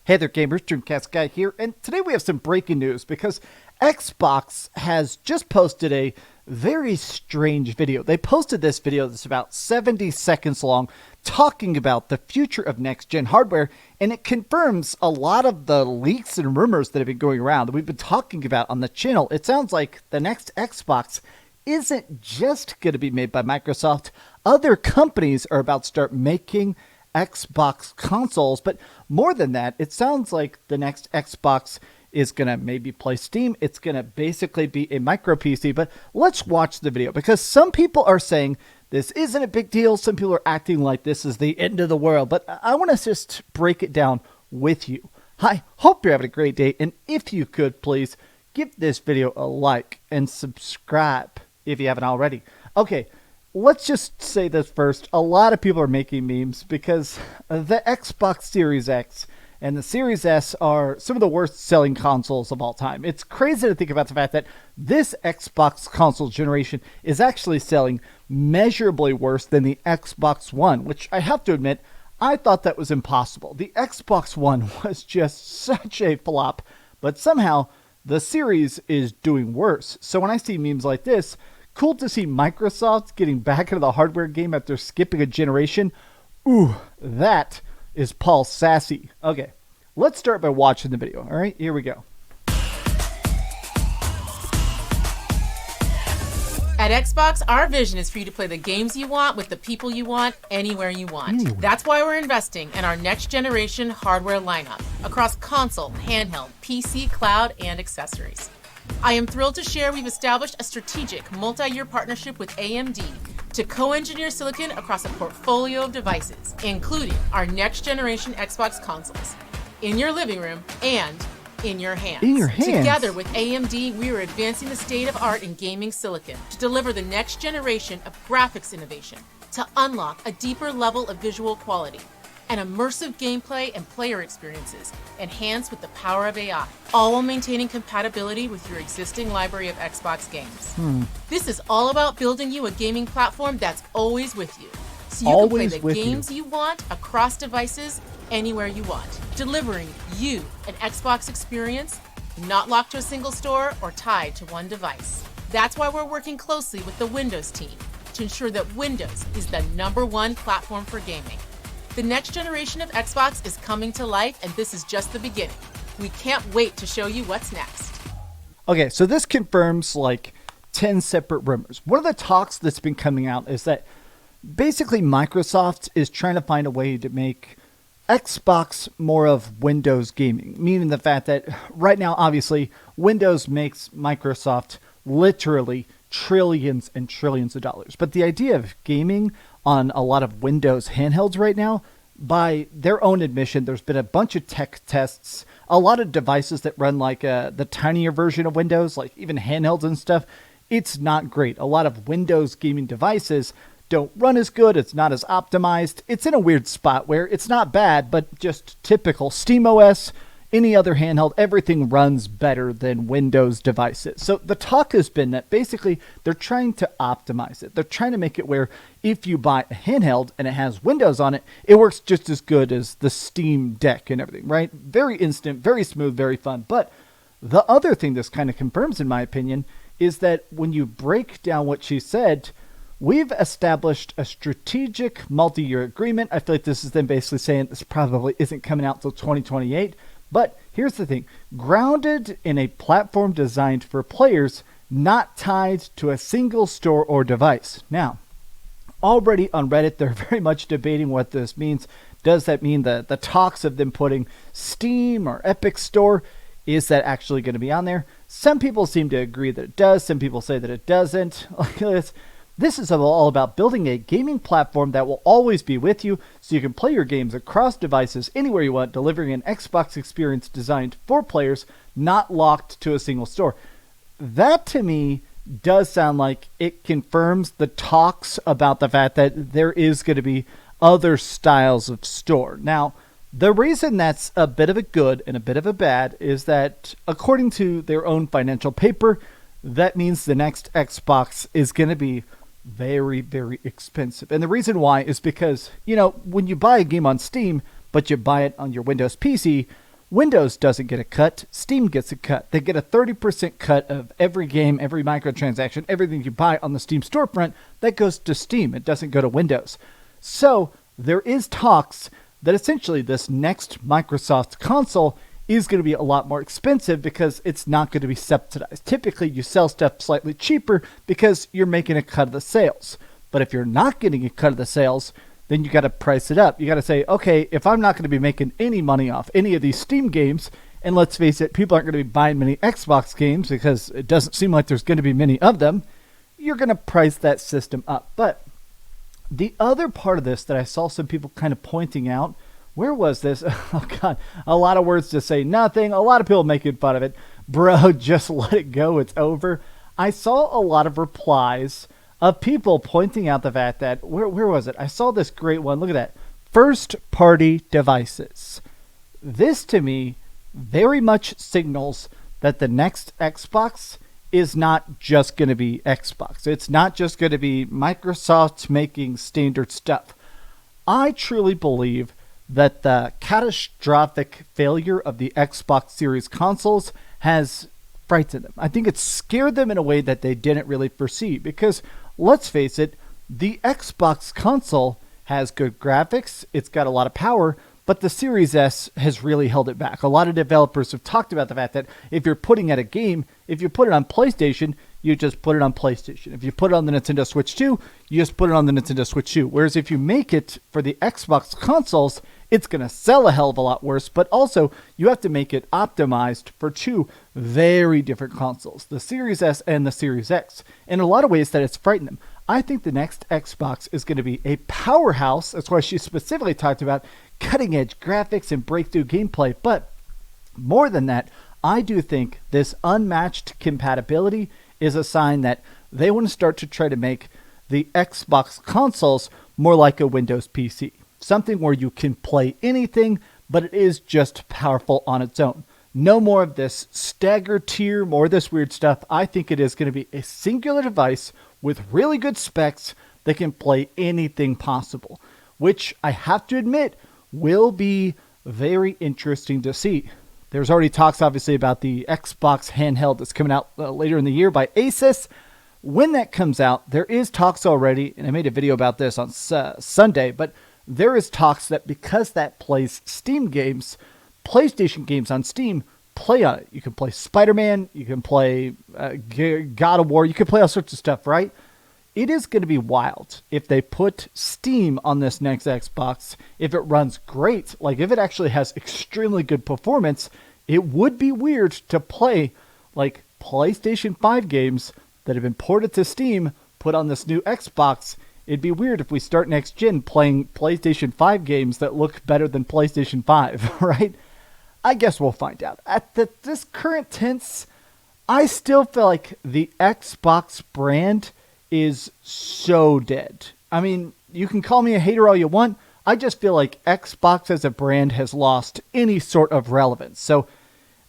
Hey there gamers, DreamcastGuy here, and today we have some breaking news because Xbox has just posted a very strange video. They posted this video that's about 70 seconds long talking about the future of next-gen hardware, and it confirms a lot of the leaks and rumors that have been going around that we've been talking about on the channel. It sounds like the next Xbox isn't just going to be made by Microsoft. Other companies are about to start making Xbox consoles, but more than that, it sounds like the next Xbox is going to maybe play Steam. It's going to basically be a micro PC, but let's watch the video because some people are saying this isn't a big deal. Some people are acting like this is the end of the world, but I want to just break it down with you. I hope you're having a great day, and if you could, please give this video a like and subscribe if you haven't already. Okay. Let's just say this first. A lot of people are making memes because the Xbox Series X and the Series S are some of the worst selling consoles of all time. It's crazy to think about the fact that this Xbox console generation is actually selling measurably worse than the Xbox One, which I have to admit, I thought that was impossible. The Xbox One was just such a flop, but somehow the Series is doing worse. So when I see memes like this, cool to see Microsoft getting back into the hardware game after skipping a generation. Ooh, that is Paul Sassy. Okay, let's start by watching the video. All right, here we go. At Xbox, our vision is for you to play the games you want with the people you want, anywhere you want. That's why we're investing in our next generation hardware lineup across console, handheld, PC, cloud, and accessories. I am thrilled to share we've established a strategic multi-year partnership with AMD to co-engineer silicon across a portfolio of devices, including our next-generation Xbox consoles, in your living room and in your hands. In your hands? Together with AMD, we are advancing the state of art in gaming silicon to deliver the next generation of graphics innovation to unlock a deeper level of visual quality and immersive gameplay and player experiences enhanced with the power of AI, all while maintaining compatibility with your existing library of Xbox games. This is all about building you a gaming platform that's always with you, so you can play the games you want across devices anywhere you want, delivering you an Xbox experience not locked to a single store or tied to one device. That's why we're working closely with the Windows team to ensure that Windows is the #1 platform for gaming. The next generation of Xbox is coming to life, and this is just the beginning. We can't wait to show you what's next. Okay, so this confirms like 10 separate rumors. One of the talks that's been coming out is that basically Microsoft is trying to find a way to make Xbox more of Windows gaming, meaning the fact that right now, obviously, Windows makes Microsoft literally trillions and trillions of dollars. But the idea of gaming on a lot of Windows handhelds right now, by their own admission, there's been a bunch of tech tests, a lot of devices that run like the tinier version of Windows, like even handhelds and stuff. It's not great. A lot of Windows gaming devices don't run as good. It's not as optimized. It's in a weird spot where it's not bad, but just typical SteamOS, any other handheld, everything runs better than Windows devices. So the talk has been that basically they're trying to optimize it. They're trying to make it where if you buy a handheld and it has Windows on it, it works just as good as the Steam Deck and everything, right? Very instant, very smooth, very fun. But the other thing this kind of confirms, in my opinion, is that when you break down what she said, we've established a strategic multi-year agreement. I feel like this is them basically saying this probably isn't coming out till 2028. But here's the thing, grounded in a platform designed for players, not tied to a single store or device. Now, already on Reddit, they're very much debating what this means. Does that mean the talks of them putting Steam or Epic Store, is that actually going to be on there? Some people seem to agree that it does. Some people say that it doesn't. This is all about building a gaming platform that will always be with you so you can play your games across devices anywhere you want, delivering an Xbox experience designed for players, not locked to a single store. That to me does sound like it confirms the talks about the fact that there is going to be other styles of store. Now, the reason that's a bit of a good and a bit of a bad is that according to their own financial paper, that means the next Xbox is going to be very, very expensive. And the reason why is because, when you buy a game on Steam, but you buy it on your Windows PC, Windows doesn't get a cut. Steam gets a cut. They get a 30% cut of every game, every microtransaction, everything you buy on the Steam storefront that goes to Steam. It doesn't go to Windows. So there is talks that essentially this next Microsoft console is going to be a lot more expensive because it's not going to be subsidized. Typically, you sell stuff slightly cheaper because you're making a cut of the sales. But if you're not getting a cut of the sales, then you got to price it up. You got to say, okay, if I'm not going to be making any money off any of these Steam games, and let's face it, people aren't going to be buying many Xbox games because it doesn't seem like there's going to be many of them, you're going to price that system up. But the other part of this that I saw some people kind of pointing out, where was this? Oh, God, a lot of words to say nothing. A lot of people making fun of it. Bro, just let it go. It's over. I saw a lot of replies of people pointing out the fact that, where was it? I saw this great one. Look at that. First-party devices. This, to me, very much signals that the next Xbox is not just going to be Xbox. It's not just going to be Microsoft making standard stuff. I truly believe that the catastrophic failure of the Xbox Series consoles has frightened them. I think it scared them in a way that they didn't really foresee because, let's face it, the Xbox console has good graphics, it's got a lot of power, but the Series S has really held it back. A lot of developers have talked about the fact that if you're putting out a game, if you put it on PlayStation, you just put it on PlayStation. If you put it on the Nintendo Switch 2, you just put it on the Nintendo Switch 2. Whereas if you make it for the Xbox consoles, it's going to sell a hell of a lot worse, but also you have to make it optimized for two very different consoles, the Series S and the Series X. In a lot of ways that it's frightened them. I think the next Xbox is going to be a powerhouse. That's why she specifically talked about cutting-edge graphics and breakthrough gameplay. But more than that, I do think this unmatched compatibility is a sign that they want to start to try to make the Xbox consoles more like a Windows PC. Something where you can play anything, but it is just powerful on its own. No more of this stagger tier, more of this weird stuff. I think it is going to be a singular device with really good specs that can play anything possible, which I have to admit will be very interesting to see. There's already talks, obviously, about the Xbox handheld that's coming out later in the year by Asus. When that comes out, there is talks already, and I made a video about this on Sunday, but there is talks that because that plays Steam games, PlayStation games on Steam, play on it. You can play Spider-Man, you can play God of War, you can play all sorts of stuff, right? It is going to be wild if they put Steam on this next Xbox. If it runs great, like if it actually has extremely good performance, it would be weird to play like PlayStation 5 games that have been ported to Steam, put on this new Xbox. It'd be weird if we start next gen playing PlayStation 5 games that look better than PlayStation 5, right? I guess we'll find out. At this current tense, I still feel like the Xbox brand is so dead. I mean, you can call me a hater all you want. I just feel like Xbox as a brand has lost any sort of relevance. So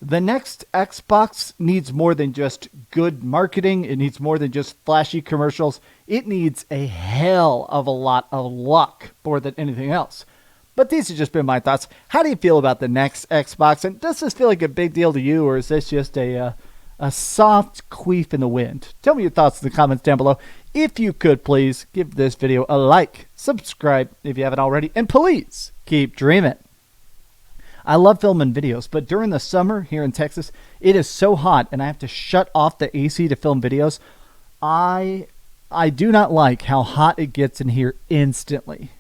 the next Xbox needs more than just good marketing. It needs more than just flashy commercials. It needs a hell of a lot of luck more than anything else. But these have just been my thoughts. How do you feel about the next Xbox? And does this feel like a big deal to you, or is this just a soft queef in the wind? Tell me your thoughts in the comments down below. If you could, please give this video a like, subscribe if you haven't already, and please keep dreaming. I love filming videos, but during the summer here in Texas, it is so hot and I have to shut off the AC to film videos. I do not like how hot it gets in here instantly.